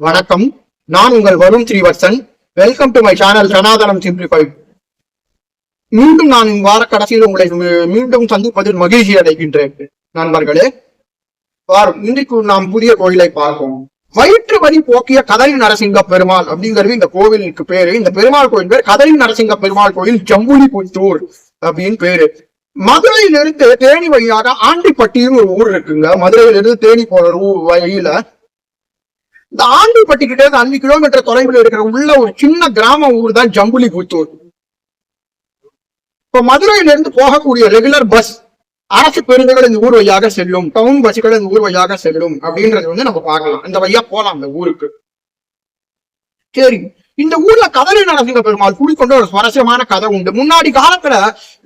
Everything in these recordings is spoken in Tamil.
வணக்கம். நான் உங்கள் Varun Srivatsan. Welcome to my channel சனாதனம் சிம்பிளிஃபைட். மீண்டும் நான் வார கடைசியில் உங்களை மீண்டும் சந்திப்பதில் மகிழ்ச்சி அடைகின்றேன் நண்பர்களே. இன்றைக்கு நாம் புதிய கோயிலை பார்ப்போம். வயிற்று வலி போக்கிய கதலி நரசிங்க பெருமாள் அப்படிங்கிறது இந்த கோவிலுக்கு பேரு. இந்த பெருமாள் கோயில் பேர் கதலி நரசிங்க பெருமாள் கோயில், ஜம்புலிபுத்தூர் அப்படின்னு பேரு. மதுரையிலிருந்து தேனி வழியாக ஆண்டிப்பட்டின்னு ஒரு ஊர் இருக்குங்க. மதுரையிலிருந்து தேனி போற வழியில இந்த ஆண்டிப்பட்டிக்கிட்டே 5 கிலோமீட்டர் தொலைவில் இருக்கிற உள்ள ஒரு சின்ன கிராம ஊர் தான் ஜம்புலிபுத்தூர். இப்ப மதுரையில இருந்து போகக்கூடிய ரெகுலர் பஸ், அரசு பேருந்துகள் இந்த ஊர் வழியாக செல்லும், டவுன் பஸ்கள் இந்த ஊர் வழியாக செல்லும் அப்படின்றது நம்ம பார்க்கலாம். இந்த வழியா போலாம் அந்த ஊருக்கு. சரி, இந்த ஊர்ல கதலி நரசிங்க பெருமாள் குடிக்கொண்ட ஒரு சுவாரஸ்யமான கதை உண்டு. முன்னாடி காலத்துல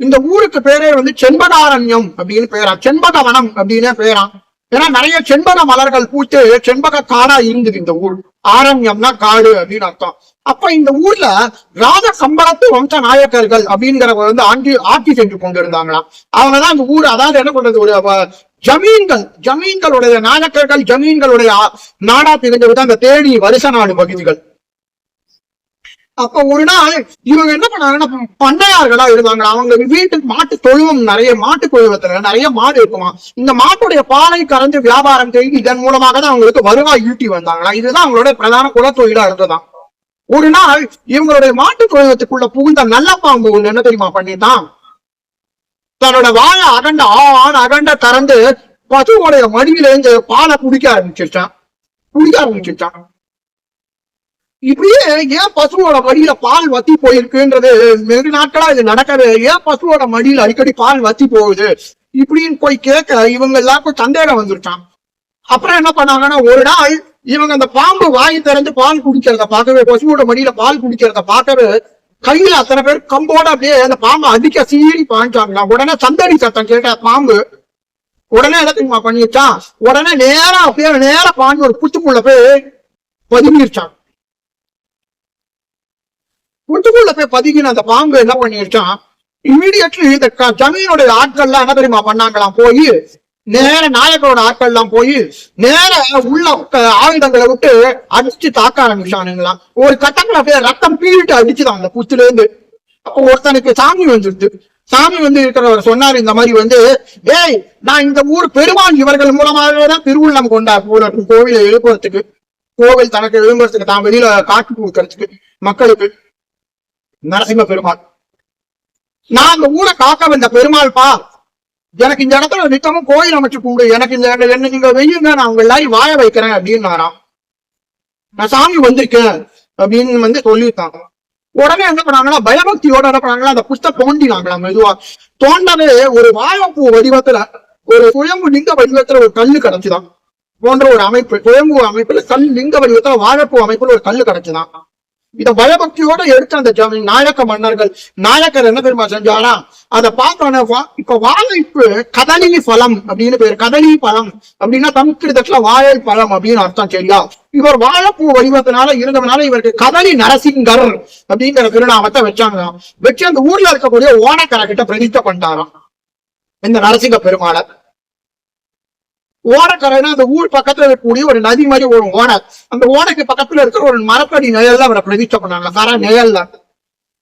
இந்த ஊருக்கு பேரே செண்பகாரண்யம் அப்படின்னு பேரா, செண்பகவனம் அப்படின்னு பேரா. ஏன்னா நிறைய செண்பக மலர்கள் பூத்து செண்பக காடா இருந்தது இந்த ஊர். ஆரண்யம்னா காடு அப்படின்னு அர்த்தம். அப்ப இந்த ஊர்ல ராஜ சம்பளத்து வம்ச நாயக்கர்கள் அப்படிங்கிறவங்க ஆட்சி செஞ்சு கொண்டிருந்தாங்களாம். அவங்கதான் இந்த ஊர், அதாவது என்ன பண்றது, ஒரு ஜமீன்களுடைய நாயக்கர்கள், ஜமீன்களுடைய நாடா தெரிஞ்சதுதான் இந்த தேனி வருஷ நாடு பகுதிகள். அப்ப ஒரு நாள் இவங்க என்ன பண்ணாங்கன்னா, பண்ணையார்களா இருந்தாங்க. அவங்க வீட்டுக்கு மாட்டு தொழுவம், நிறைய மாட்டு தொழுவத்துல நிறைய மாடு இருக்குமா. இந்த மாட்டுடைய பாலை கறந்து வியாபாரம் செய்து இதன் மூலமாக தான் அவங்களுக்கு வருவாய் ஈட்டி வந்தாங்களா. இதுதான் அவங்களுடைய பிரதான குலத்தொழிலா இருந்ததான். ஒரு நாள் இவங்களுடைய மாட்டு தொழுவத்துக்குள்ள புகுந்த நல்ல பாம்பு ஒண்ணு என்ன தெரியுமா பண்ணிட்டான், தன்னோட வாழை அகண்ட திறந்து பசுவோடைய மடியிலேருந்து பாலை குடிக்க ஆரம்பிச்சிருச்சான். இப்படியே ஏன் பசுவோட மடியில பால் வத்தி போயிருக்குன்றது வெகு நாட்களா இது நடக்குது. ஏன் பசுவோட மடியில அடிக்கடி பால் வத்தி போகுது இப்படின்னு போய் கேட்க இவங்க எல்லாருக்கும் சந்தேகம் வந்துருச்சான். அப்புறம் என்ன பண்ணாங்கன்னா, ஒரு நாள் இவங்க அந்த பாம்பு வாய் திறந்து பால் குடிக்கிறத பார்க்கவே, பசுவோட மடியில பால் குடிக்கிறத பார்க்கவே கையில அத்தனை பேர் கம்போட அப்படியே அந்த பாம்பை அடிக்க சீறி பாஞ்சாங்களாம். உடனே சந்தடி சத்தம் கேட்ட பாம்பு உடனே என்ன தெரியுமா பண்ணிருச்சான், உடனே நேரா பாஞ்சு ஒரு புத்துக்குள்ள போய் பதுங்கிருச்சான். புத்துக்குள்ள போய் பதுங்கின அந்த பாம்பு என்ன பண்ணிருச்சான், இமீடியட்லி இந்த ஜமீனுடைய ஆட்கள்லாம் என்ன தெரியுமா பண்ணாங்களாம், போய் நேர நாயக்கரோட ஆட்கள்லாம் போய் நேர உள்ள ஆயுதங்களை விட்டு அடிச்சு தாக்க ஆரம்பிச்சானுங்களாம். ஒரு கட்டங்களை அப்படியே ரத்தம் பீழிட்டு அடிச்சுதான் அந்த புத்துல இருந்து. அப்போ ஒருத்தனுக்கு சாமி வந்துருது. சாமி இருக்கிறவர் சொன்னாரு, இந்த மாதிரி ஏய், நான் இந்த ஊர் பெருமாள் இவர்கள் மூலமாகவேதான் திருவுள்ளம் கொண்டார் போல கோவிலை எழுப்புறதுக்கு, கோவில் தனக்கு எழும்புறதுக்கு, தான் வெளியில காட்டு கொடுக்கறதுக்கு மக்களுக்கு. நரசிம்ம பெருமாள், நான் இந்த ஊரை காக்க வந்த பெருமாள் பா, எனக்கு இந்த இடத்துல நித்தமும் கோயில் அமைச்சு கூடு, எனக்கு என்ன நீங்க வெய்யுங்க, நான் உங்க எல்லாரும் வாய வைக்கிறேன் அப்படின்னாராம். நான் சாமி வந்திருக்கேன் அப்படின்னு சொல்லியிருக்காங்க. உடனே என்ன பண்ணாங்கன்னா, பயபக்தியோட என்ன பண்ணாங்களா, அந்த புஸ்தகம் தோண்டினாங்களாம். மெதுவா தோண்டவே ஒரு வாழைப்பூ வடிவத்துல, ஒரு சுயம்பு லிங்க வடிவத்துல ஒரு கல்லு கிடைச்சுதான் போன்ற ஒரு அமைப்பு. சுயம்பு அமைப்புல லிங்க வடிவத்துல வாழைப்பூ அமைப்புல ஒரு கல்லு கிடைச்சுதான். இத பயபக்தியோட எடுத்த அந்த நாயக்க மன்னர்கள், நாயக்கர் என்ன தெரியுமா செஞ்சாரா, அதை பார்த்தோன்னே இப்ப வாழைப்பு கதலி பழம் அப்படின்னு பேரு. கதலி பழம் அப்படின்னா சம்ஸ்கிருதத்துல வாழை பழம் அப்படின்னு அர்த்தம். சரியா, இவர் வாழைப்பூ வடிவத்தினால இருந்ததுனால இவருக்கு கதலி நரசிங்கர் அப்படிங்கிற திருநாமத்தை வச்சாங்க. வச்சு அந்த ஊர்ல இருக்கக்கூடிய ஓனக்கரை கிட்ட பிரதிஷ்டை பண்ணிட்டாராம் இந்த நரசிங்க பெருமாளை. ஓடக்கரைனா அந்த ஊர் பக்கத்துல இருக்கக்கூடிய ஒரு நதி மாதிரி ஒரு ஓடை, அந்த ஓடைக்கு பக்கத்துல இருக்கிற ஒரு மரத்தடி நிழல்ல அவரை பிரதிஷ்டை பண்ணாங்க, கரை நிழல்ல.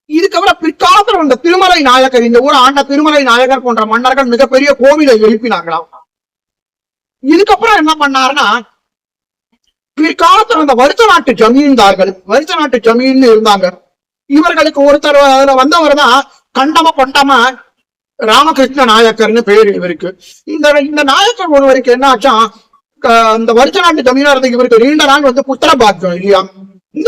இதுக்கப்புறம் பிற்காலத்துல அந்த திருமலை நாயக்கர், இந்த ஊர் ஆண்ட திருமலை நாயக்கர் போன்ற மன்னர்கள் மிகப்பெரிய கோவிலை எழுப்பினாங்களாம். இதுக்கப்புறம் என்ன பண்ணாருன்னா, பிற்காலத்துல அந்த வருஷ நாட்டு ஜமீன்தார்கள், வருஷ நாட்டு ஜமீன் இருந்தாங்க. இவர்களுக்கு ஒருத்தர் அதுல வந்தவர் தான் கொண்டமா ராமகிருஷ்ண நாயக்கர்னு பேரு இவருக்கு. இந்த நாயக்கர் ஒருவருக்கு என்ன ஆச்சா, இந்த வருஷ நாட்டு ஜமீனா இருந்த இவருக்கு நீண்ட நாள் புத்திர பாக்கியம் இல்லையா.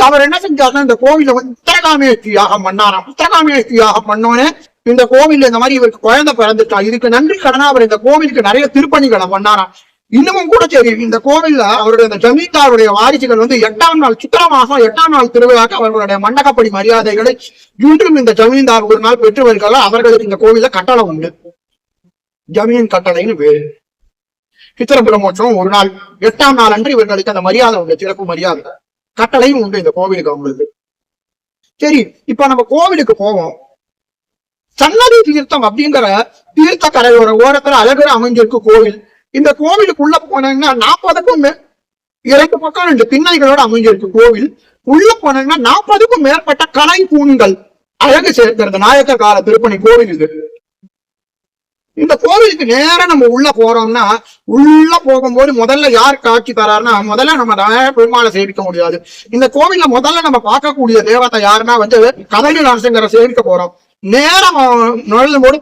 அவர் என்ன செஞ்சாருன்னா, இந்த கோவில உத்தரகாமியஸ்தி யாகம் பண்ணாராம். உத்தரகாமியஸ்தி யாகம் பண்ணோன்னே இந்த கோவில் இந்த மாதிரி இவருக்கு குழந்தை பிறந்துட்டா. இதுக்கு நன்றி கடனா அவர் இந்த கோவிலுக்கு நிறைய திருப்பணிகளை பண்ணாராம். இன்னமும் கூட சரி, இந்த கோவில்ல அவருடைய இந்த ஜமீன்தாருடைய வாரிசுகள் 8ஆம் நாள் சித்திர மாசம் 8ஆம் நாள் திருவிழாக்கு அவர்களுடைய மண்டகப்படி மரியாதைகளை இன்றும் இந்த ஜமீன்தார் ஒரு நாள் பெற்று வருகிறார்கள். அவர்களுக்கு இந்த கோவில்ல கட்டளை உண்டு, ஜமீன் கட்டளைன்னு பேரு. சித்திர பிரமோற்சவம் ஒரு நாள் 8ஆம் நாள் அன்று இவர்களுக்கு அந்த மரியாதை உண்டு, சிறப்பு மரியாதை கட்டளையும் உண்டு இந்த கோவிலுக்கு அவங்களுக்கு. சரி, இப்ப நம்ம கோவிலுக்கு போவோம். சன்னதி தீர்த்தம் அப்படிங்கிற தீர்த்த கரையோர ஓரத்துல அழகர அமைஞ்சிருக்கு கோவில். இந்த கோவிலுக்குள்ள போனீங்கன்னா 40க்கும் 2 பக்கம் 2 திண்ணைகளோட அமைஞ்சிருக்கு கோவில். உள்ள போனீங்கன்னா 40க்கும் மேற்பட்ட கலை தூண்கள் அழகு சேர்க்கிறது நாயக்கர் கால திருப்பணி கோவில் இது. இந்த கோவிலுக்கு நேரம் நம்ம உள்ள போறோம்னா, உள்ள போகும்போது முதல்ல யார் காட்சி தராருன்னா, முதல்ல நம்ம பெருமாளை சேவிக்க முடியாது. இந்த கோவில்ல முதல்ல நம்ம பார்க்கக்கூடிய தேவதை யாருன்னா கதலி நரசிங்கரை சேவிக்க போறோம். நேரம் நுழையும் போது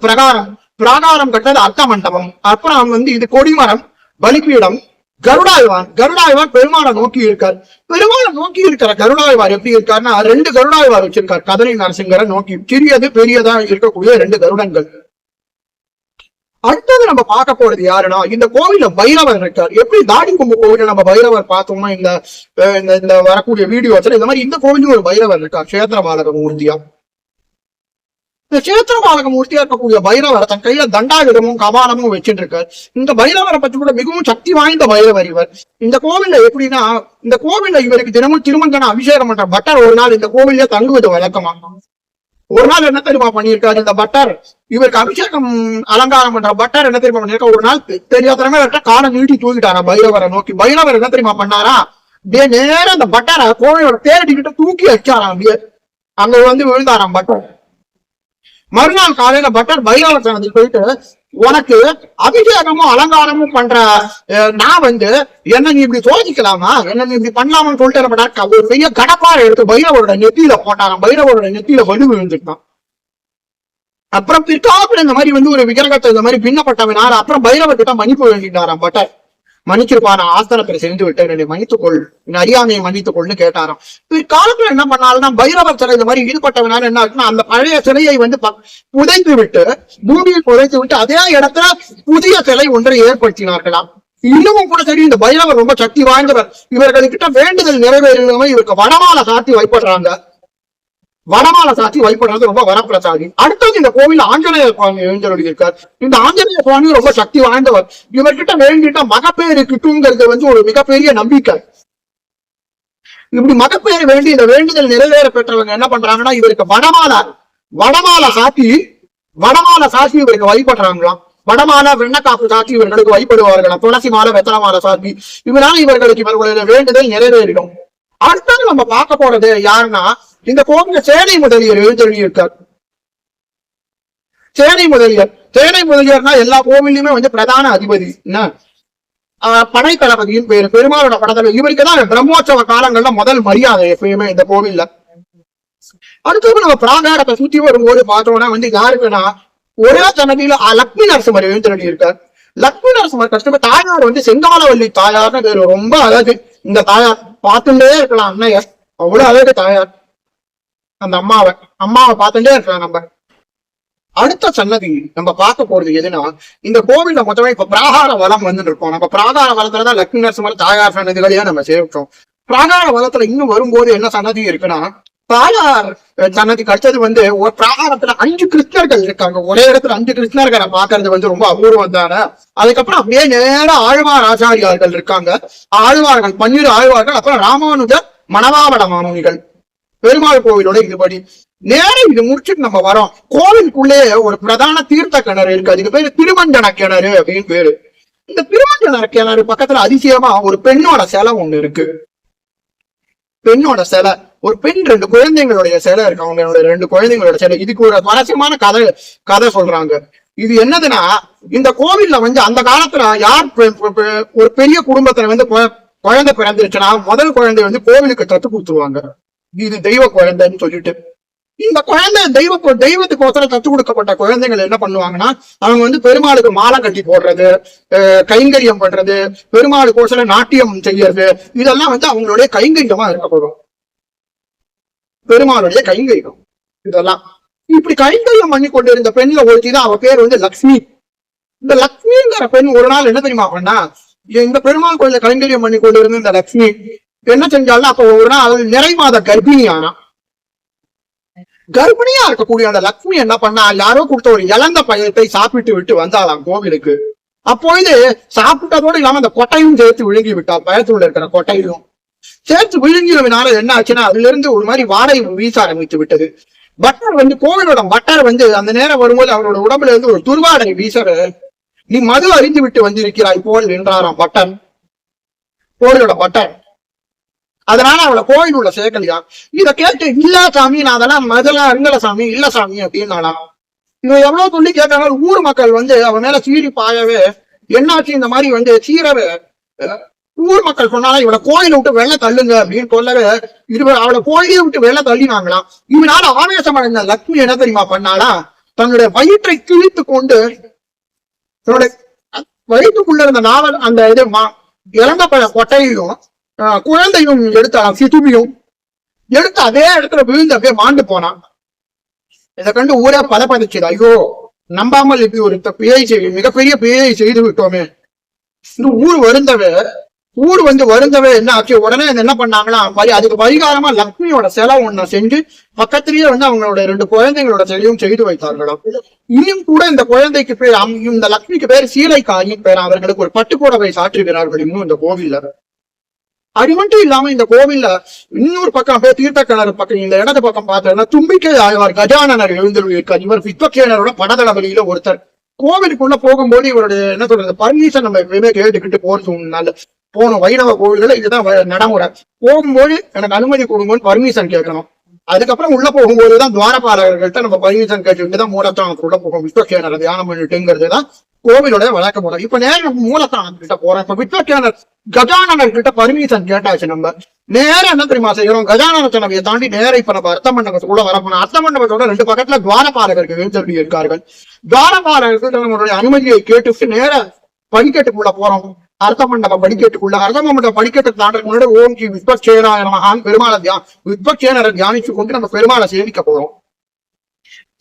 பிராகாரம் கட்டது அர்த்த மண்டபம். அப்புறம் இது கொடிமரம், பலிபீடம், கருடாழ்வார் பெருமாளை நோக்கி இருக்கார். பெருமாளை நோக்கி இருக்கிற கருடாழ்வார் எப்படி இருக்காருன்னா 2 கருடாழ்வார் வச்சிருக்கார். கதலி நரசிங்கரை நோக்கி சிறியது பெரியதா இருக்கக்கூடிய 2 கருடங்கள். அடுத்தது நம்ம பார்க்க போறது யாருன்னா, இந்த கோவில பைரவர் இருக்கார். எப்படி தாடி கொம்பு கோவில நம்ம பைரவர் பார்த்தோம்னா இந்த வரக்கூடிய வீடியோஸ்ல இந்த மாதிரி இந்த கோவிலும் ஒரு பைரவர் இருக்கார், கஷேத்திரபாலக மூர்த்தியா. இந்த கஷேத்திரபாலக மூர்த்தியா இருக்கக்கூடிய பைரவர் தன் கையில தண்டாயுதமும் கபாலமும் வச்சுட்டு இருக்கார். இந்த பைரவரை பற்றி கூட மிகவும் சக்தி வாய்ந்த பைரவர் இவர். இந்த கோவில்ல எப்படின்னா, இந்த கோவில்ல இவருக்கு தினமும் திருமஞ்சன அபிஷேகம் பண்ற பட்டர் ஒரு நாள் இந்த கோவிலே தங்குவது வழக்கமா. ஒரு நாள் என்ன தெரியுமா பண்ணியிருக்காரு இந்த பட்டர், இவருக்கு அபிஷேகம் அலங்காரம் பண்ற பட்டர் என்ன தெரியுமா பண்ணிருக்கா, ஒரு நாள் தெரியாதனமே காலை நீட்டி தூக்கிட்டாரா பைரவரை நோக்கி. பைரவர் என்ன தெரியுமா பண்ணாரா, அப்படியே நேரம் அந்த பட்டரை கோவிலோட தேடிக்கிட்டு தூக்கி வச்சாராம். அப்படியே அங்க விழுந்தாராம் பட்டர். மறுநாள் காலையில பட்டர் பைரவர் சன்னதிக்கு போயிட்டு, உனக்கு அபிஷேகமும் அலங்காரமும் பண்ற நான் என்ன நீ இப்படி சோதிக்கலாமா, என்ன நீ இப்படி பண்ணலாமான்னு சொல்லிட்டு ஒரு பெரிய கடப்பாறை எடுத்து பைரவரோட நெத்தியில போட்டாராம். பைரவரோட நெத்தியில வலு விழுந்துட்டான். அப்புறம் பிற்காலத்துல இந்த மாதிரி ஒரு விக்கிரகத்தை இந்த மாதிரி பின்னப்பட்டவனார். அப்புறம் பைரவர் கிட்ட மன்னிப்பு வேண்டிட்டாராம் பட்டர். மன்னிச்சிருப்பா, நான் ஆஸ்தானத்துல சென்று விட்டேன், என்னை மன்னித்துக்கொள், என் அறியாமையை மன்னித்துக்கொள்னு கேட்டாராம். பிற்காலத்துல என்ன பண்ணாலும்னா பைரவர் சிலை இந்த மாதிரி ஈடுபட்டவனால என்ன ஆச்சுன்னா, அந்த பழைய சிலையை புதைத்து விட்டு பூமியில் புதைத்து விட்டு அதே இடத்துல புதிய சிலை ஒன்றை ஏற்படுத்தினார்களாம். இன்னமும் கூட சரி, இந்த பைரவர் ரொம்ப சக்தி வாய்ந்தவர். இவர்களுக்கிட்ட வேண்டுதல் நிறைவேறினவங்க இவருக்கு வடமாலை சாத்தி வைப்படுறாங்க. வடமாலை சாத்தி வைப்படுறது ரொம்ப வரப்பிரசாதி. அடுத்தது இந்த கோவில் ஆஞ்சநேய சுவாமி எழுந்தருளி இருக்கார். இந்த ஆஞ்சநேய சுவாமி ரொம்ப சக்தி வாய்ந்தவர். இவர்கிட்ட வேண்டிட்ட மகப்பேறு கிட்டுங்கிறது ஒரு மிகப்பெரிய நம்பிக்கை. இப்படி மகப்பேறு வேண்டி இந்த வேண்டுதல் நிறைவேற பெற்றவங்க என்ன பண்றாங்கன்னா, இவருக்கு வடமாலை சாத்தி இவருக்கு வழிபடுறாங்களாம். வடமாலை வெண்ணக்காப்பு சாத்தி இவர்களுக்கு வழிபடுவார்களாம். துளசி மாலை, வெத்தலை மாலை சாத்தி. இதனால இவர்களுடைய வேண்டுதல் நிறைவேறிடும். அடுத்தது நம்ம பார்க்க போறது யாருன்னா, இந்த கோவில சேனை முதலியர் எழுந்தருளி இருக்கார். சேனை முதலியர்னா எல்லா கோவிலையுமே பிரதான அதிபதி, படைத்தளபதியின் பேரு, பெருமாளோட படத்தளபதி. இவருக்குதான் பிரம்மோற்சவ காலங்கள்ல முதல் மரியாதை எப்பயுமே இந்த கோவில்ல. அடுத்தது நம்ம பிராகாரத்தை சுத்தி வரும்போது பார்த்தோம்னா யாருக்குன்னா, ஒரே சன்னதியில லட்சுமி நரசிம்மர் எழுந்தருளி இருக்கார். லட்சுமி நரசிம்மர் கஷ்டப்பட்ட தாயார் செங்காலவல்லி தாயார்னு பேரு. ரொம்ப அழகு இந்த தாயார், பார்த்துட்டே இருக்கலாம். அன்னையர் அவ்வளவு அழகு தாயார். அந்த அம்மாவை பார்த்துட்டே இருக்கலாம் நம்ம. அடுத்த சன்னதி நம்ம பார்க்க போறது எதுனா, இந்த கோவில்ல மொத்தமே இப்ப பிராகார வளம் இருக்கோம். நம்ம பிராகார வளத்துலதான் லட்சுமி நரசிம்மர் தாயார் சன்னதிகளையே நம்ம சேர்த்தோம். பிராகார வளத்துல இன்னும் வரும்போது என்ன சன்னதி இருக்குன்னா, தாயார் சன்னதிக்கு அடுத்தது ஒரு பிராகாரத்துல 5 கிருஷ்ணர்கள் இருக்காங்க. ஒரே இடத்துல 5 கிருஷ்ணர்களை பாக்குறது ரொம்ப அபூர்வம் தானே. அதுக்கப்புறம் அப்படியே நேரம் ஆழ்வார் ஆச்சாரியார்கள் இருக்காங்க. ஆழ்வார்கள் 12 ஆழ்வார்கள். அப்புறம் ராமானுஜர், மணவாள மாமுனிகள். பெருமாள் கோவிலோட இதுபடி நேரம் இது முடிச்சுட்டு நம்ம வரோம். கோவிலுக்குள்ளே ஒரு பிரதான தீர்த்த கிணறு இருக்கு. அதுக்கு பேரு திருமஞ்சன கிணறு அப்படின்னு பேரு. இந்த திருமஞ்சன கிணறு பக்கத்துல அதிசயமா ஒரு பெண்ணோட சிலை ஒண்ணு இருக்கு. பெண்ணோட சிலை, ஒரு பெண் 2 குழந்தைங்களுடைய சிலை இருக்கு. அவங்களோட 2 குழந்தைங்களோட சிலை. இதுக்கு ஒரு சுவாரஸ்யமான கதை சொல்றாங்க. இது என்னதுன்னா, இந்த கோவில்ல அந்த காலத்துல யார் ஒரு பெரிய குடும்பத்துல குழந்தை பிறந்துருச்சுன்னா முதல் குழந்தை கோவிலுக்கு தத்து கொடுத்துருவாங்க. இது தெய்வ குழந்தைன்னு சொல்லிட்டு. இந்த குழந்தை தெய்வத்துக்கோசரம் தத்து கொடுக்கப்பட்ட குழந்தைகள் என்ன பண்ணுவாங்கன்னா, அவங்க பெருமாளுக்கு மாலை கட்டி போடுறது, கைங்கரியம் பண்றது, பெருமாளுக்கோசரம் நாட்டியம் செய்யறது, இதெல்லாம் அவங்களுடைய கைங்கரியமா இருக்கப்படும். பெருமாளுடைய கைங்கரியம் இதெல்லாம். இப்படி கைங்கரியம் பண்ணி கொண்டிருந்த பெண்ல ஒருத்திதான், அவ பேர் லக்ஷ்மி. இந்த லக்ஷ்மிங்கிற பெண் ஒரு நாள் என்ன தெரியுமா பண்ணா, இந்த பெருமாள் கோயில கைங்கரியம் பண்ணி கொண்டிருந்த இந்த லக்ஷ்மி என்ன செஞ்சாலும், அப்ப ஒரு நாள் நிறைமாத கர்ப்பிணி ஆனா. கர்ப்பிணியா இருக்கக்கூடிய அந்த லக்ஷ்மி என்ன பண்ணா, யாரோ கொடுத்த ஒரு இழந்த பழத்தை சாப்பிட்டு விட்டு வந்தாலாம் கோவிலுக்கு. அப்பொழுது சாப்பிட்டதோடு இல்லாம அந்த கொட்டையும் சேர்த்து விழுங்கி விட்டா. பயத்துல இருக்கிற கொட்டையும் சேர்த்து விழுங்கியதுனால என்ன ஆச்சுன்னா, அதுல இருந்து ஒரு மாதிரி வாடகை வீச ஆரம்பித்து விட்டது. பட்டர் கோவிலோட பட்டர் அந்த நேரம் வரும்போது அவரோட உடம்புல இருந்து ஒரு துர்வாடகை வீச, நீ மது அறிந்து விட்டு வந்திருக்கிறாய் போல் என்றாராம் பட்டன். கோயிலோட பட்டர். அதனால அவளை கோயில் உள்ள சேர்க்கலையா. இத கேட்டு இல்ல சாமி நான் அதெல்லாம் முதல்ல இருங்கல சாமி இல்ல சாமி அப்படின்னாலாம். இவன் எவ்வளவு சொல்லி கேட்டாங்க. ஊர் மக்கள் வந்து அவன் மேல சீறி பாயவே என்னாச்சு இந்த மாதிரி வந்து சீரவே ஊர் மக்கள் சொன்னாலும் இவளை கோயிலை விட்டு வெளில தள்ளுங்க அப்படின்னு சொல்லவே அவளை கோயிலை விட்டு வெளில தள்ளினாங்களாம். இவனால ஆவேசம் அடைந்த லக்ஷ்மி என்ன தெரியுமா பண்ணாலா, தன்னுடைய வயிற்றை கிழித்து கொண்டு தன்னுடைய வயிற்றுக்குள்ள இருந்த நாவல் அந்த இது இறந்த கொட்டையும் குழந்தையும் எடுத்தாலாம், சிதுபியும் எடுத்து அதே இடத்துல விழுந்து அப்படியே மாண்டு போனான். இதை கண்டு ஊரே பதப்பதிச்சுது. ஐயோ நம்பாமல் இப்படி ஒரு மிகப்பெரிய பிழையை செய்து விட்டோமே. இந்த ஊர் வருந்தவே என்ன ஆச்சு, உடனே என்ன பண்ணாங்கன்னா அதுக்கு பரிகாரமா லக்ஷ்மியோட சிலை ஒண்ணு செஞ்சு பக்கத்திலேயே வந்து அவங்களோட 2 குழந்தைங்களோட சிலையும் செய்து வைத்தார்களாம். இன்னும் கூட இந்த குழந்தைக்கு பேர், இந்த லக்ஷ்மிக்கு பேர் சீலைக்காரின் பேர். அவர்களுக்கு ஒரு பட்டுப்புடவை சாற்றுகிறார்கள் இன்னும் இந்த கோவில்ல. அது மட்டும் இல்லாம இந்த கோவில்ல இன்னொரு பக்கம் போய் தீர்த்த கிணறு பக்கம் இந்த இடது பக்கம் பார்த்தோம்னா தும்பிக்கை ஆழ்வார் கஜானனர் எழுந்திருக்கார். இவர் வித்வசேனரோட படதளபதியில ஒருத்தர். கோவிலுக்குள்ள போகும்போது இவருடைய என்ன சொல்றது பர்மிஷன் நம்ம எப்பயுமே கேட்டுக்கிட்டு போறது போகணும். வைணவ கோவில்கள் இதுதான் நடைமுறை. போகும்போது எனக்கு அனுமதி கொடுக்கும்போது பர்மிஷன் கேட்கணும். அதுக்கப்புறம் உள்ள போகும்போதுதான் துவாரபாலகர்கள்ட்ட நம்ம பர்மிஷன் கேட்டுதான் மூலத்தான் உள்ள போகும். விஸ்வசேனர் தியானம் பண்ணிட்டுங்கிறதுதான் கோவிலோட வழக்கம் போறோம். இப்ப நேரம் மூலஸ்தானம் கிட்ட போறோம். இப்ப விஸ்வசேனர் கஜானனர் கிட்ட பர்மிஷன் கேட்டாச்சு. நம்ம நேரம் என்ன தெரியுமா செய்யறோம், கஜானன சன்னதியை தாண்டி நேரம் இப்ப நம்ம அர்த்த மண்டபத்துக்குள்ள வரப்போனோம். அர்த்த மண்டபத்தோட 2 பக்கத்துல துவாரபாலகர்கள் எழுந்தருளி இருக்கார்கள். துவாரபாலகர்கள் நம்மளுடைய அனுமதியை கேட்டுவிட்டு நேர படிக்கட்டுக்குள்ள போறோம். அர்த்த மண்டப படிக்கட்டுக்குள்ள அர்த்த மண்டப படிக்கட்டு தாண்டதுக்கு முன்னாடி ஓம் ஸ்ரீ விஸ்வசேனாய நமஹான் பெருமாளை விஸ்வசேனரை தியானிச்சு கொண்டு நம்ம பெருமாளை சேவிக்க போறோம்.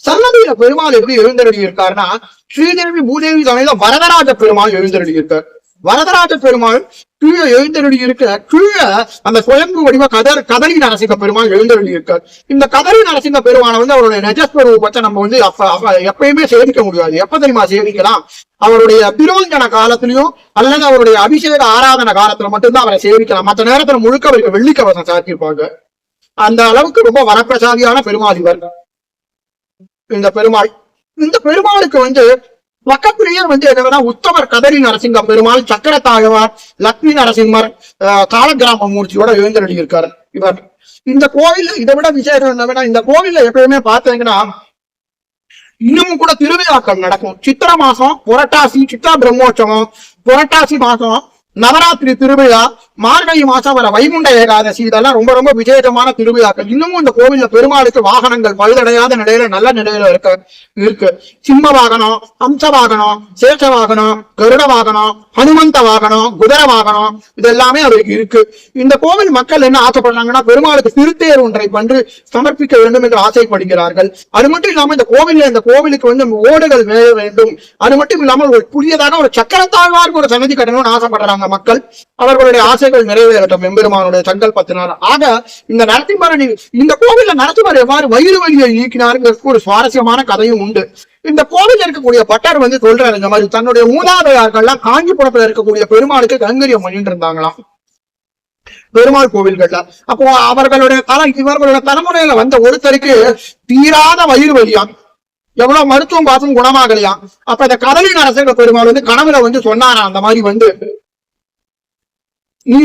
சன்னதியில பெருமாள் எப்படி எழுந்தருளி இருக்காருன்னா, ஸ்ரீதேவி பூதேவி சமயத்துல வரதராஜ பெருமாள் எழுந்தருளி இருக்கார். வரதராஜ பெருமாள் கீழே எழுந்தருளி இருக்க, கீழே அந்த சுயம்பு வடிவ கதறி நரசிங்க பெருமாள் எழுந்தருளி இருக்கார். இந்த கதறி நரசிங்க பெருமானை வந்து அவருடைய நெஜஸ்வரூபத்தை நம்ம வந்து எப்பயுமே சேவிக்க முடியாது. எப்ப தெரியுமா சேவிக்கலாம், அவருடைய திருவஞ்சன காலத்திலயும் அல்லது அவருடைய அபிஷேக ஆராதன காலத்துல மட்டும்தான் அவரை சேவிக்கலாம். மற்ற நேரத்துல முழுக்க அவருக்கு வெள்ளிக்கவசம் சாத்திருப்பாங்க. அந்த அளவுக்கு ரொம்ப வரப்பிரசாதியான பெருமாள் இவர். இந்த பெருமாளுக்கு வந்து பக்கத்திலேயே வந்து என்னன்னா உத்தமர் கதறி நரசிங்க பெருமாள், சக்கரத்தாழ்வார், லக்ஷ்மி நரசிம்மர், காலகிராம மூர்த்தியோட எழுந்தருளி இருக்காரு இவர். இந்த கோவில் இதை விட விசேஷம் என்னன்னா, இந்த கோவில்ல எப்பயுமே பார்த்தீங்கன்னா இன்னமும் கூட திருவிழாக்கள் நடக்கும். சித்திர மாசம் புரட்டாசி சித்ரா பிரம்மோற்சவம், புரட்டாசி மாசம் நவராத்திரி திருவிழா, மார்கழி மாசம் வர வைகுண்ட ஏகாதசி, இதெல்லாம் ரொம்ப ரொம்ப விசேஷமான திருவிழாக்கள். இன்னமும் இந்த கோவில்ல பெருமாளுக்கு வாகனங்கள் பழுதடையாத நிலையில நல்ல நிலையில இருக்கு. சிம்ம வாகனம், அம்ச வாகனம், சேஷ வாகனம், கருட வாகனம், ஹனுமந்த வாகனம், குதிரை வாகனம், இது எல்லாமே அவருக்கு இருக்கு. இந்த கோவில் மக்கள் என்ன ஆசைப்படுறாங்கன்னா, பெருமாளுக்கு திருத்தேர் ஒன்றை பண்ணி சமர்ப்பிக்க வேண்டும் என்று ஆசைப்படுகிறார்கள். அது மட்டும் இல்லாம இந்த கோவிலுக்கு வந்து ஓடுகள் மேய வேண்டும். அது மட்டும் இல்லாமல் ஒரு புதியதாக ஒரு சக்கரத்தாழ்வாருக்கு ஒரு சன்னதி கட்டணும்னு ஆசைப்படுறாங்க மக்கள். அவர்களுடைய ஆசைகள் நிறைவேறட்டும் எம்பெருமானுடைய சங்கல்பத்தினார். ஆக இந்த நரசிம்மர், இந்த கோவில்ல நரசிம்மர் எவ்வாறு வயிறு வலியை நீக்கினாருங்கிறதுக்கு ஒரு சுவாரஸ்யமான கதையும் உண்டு. இந்த கோவில் இருக்கக்கூடிய பட்டர் வந்து சொல்றாரு, இந்த மாதிரி தன்னுடைய மூதாதையார்கள்லாம் காஞ்சிபுரத்துல இருக்கக்கூடிய பெருமாளுக்கு கைங்கரியம் பண்ணிட்டு இருந்தாங்களாம் பெருமாள் கோவில்கள்ல. அப்போ இவர்களுடைய தலைமுறையில வந்த ஒருத்தருக்கு தீராத வயிறு வலியாம், எவ்வளவு மருத்துவம் பார்த்தும் குணமாகலையாம். அப்ப இந்த கதலி நரசிங்க பெருமாள் வந்து கனவுல வந்து சொன்னாராம், அந்த மாதிரி வந்து நீ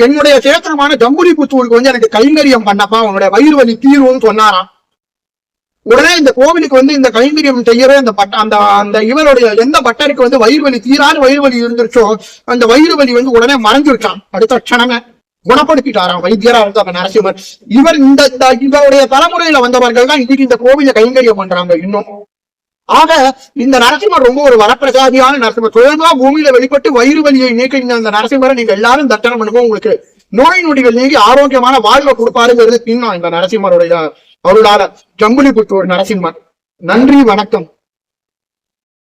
என்னுடைய சேத்திரமான ஜம்புலி புத்தூருக்கு வந்து எனக்கு கைங்கரியம் பண்ணப்பா, உன்னுடைய வயிறு வலி தீர்வுன்னு சொன்னாராம். உடனே இந்த கோவிலுக்கு வந்து இந்த கைங்கரியம் செய்யவே அந்த இவருடைய எந்த பட்டருக்கு வந்து வயிறு வலி தீராத வயிறு வலி இருந்துச்சோ அந்த வயிறு வலி வந்து உடனே மறைஞ்சிருச்சான். அடுத்த க்ஷணமே குணப்படுத்திட்டாராம் வைத்தியரா இருந்த நரசிம்மர். இவருடைய தலைமுறையில வந்தவர்கள் தான் இன்னைக்கு இந்த கோவில கைங்கரியம் பண்றாங்க இன்னும். ஆக இந்த நரசிம்மர் ரொம்ப ஒரு வரப்பிரசாதியான நரசிம்மர். சுயமா பூமியில வெளிப்பட்டு வயிறு வலியை நீக்க அந்த நரசிம்மரை நீங்க எல்லாரும் தர்சனம் பண்ணுவோம். உங்களுக்கு நோய் நொடிகள் நீங்கி ஆரோக்கியமான வாழ்வை கொடுப்பாருங்கிறது இன்னும் இந்த நரசிம்மருடைய அருளாளர் ஜம்புலிபுத்தூர் நரசிம்மர். நன்றி, வணக்கம்.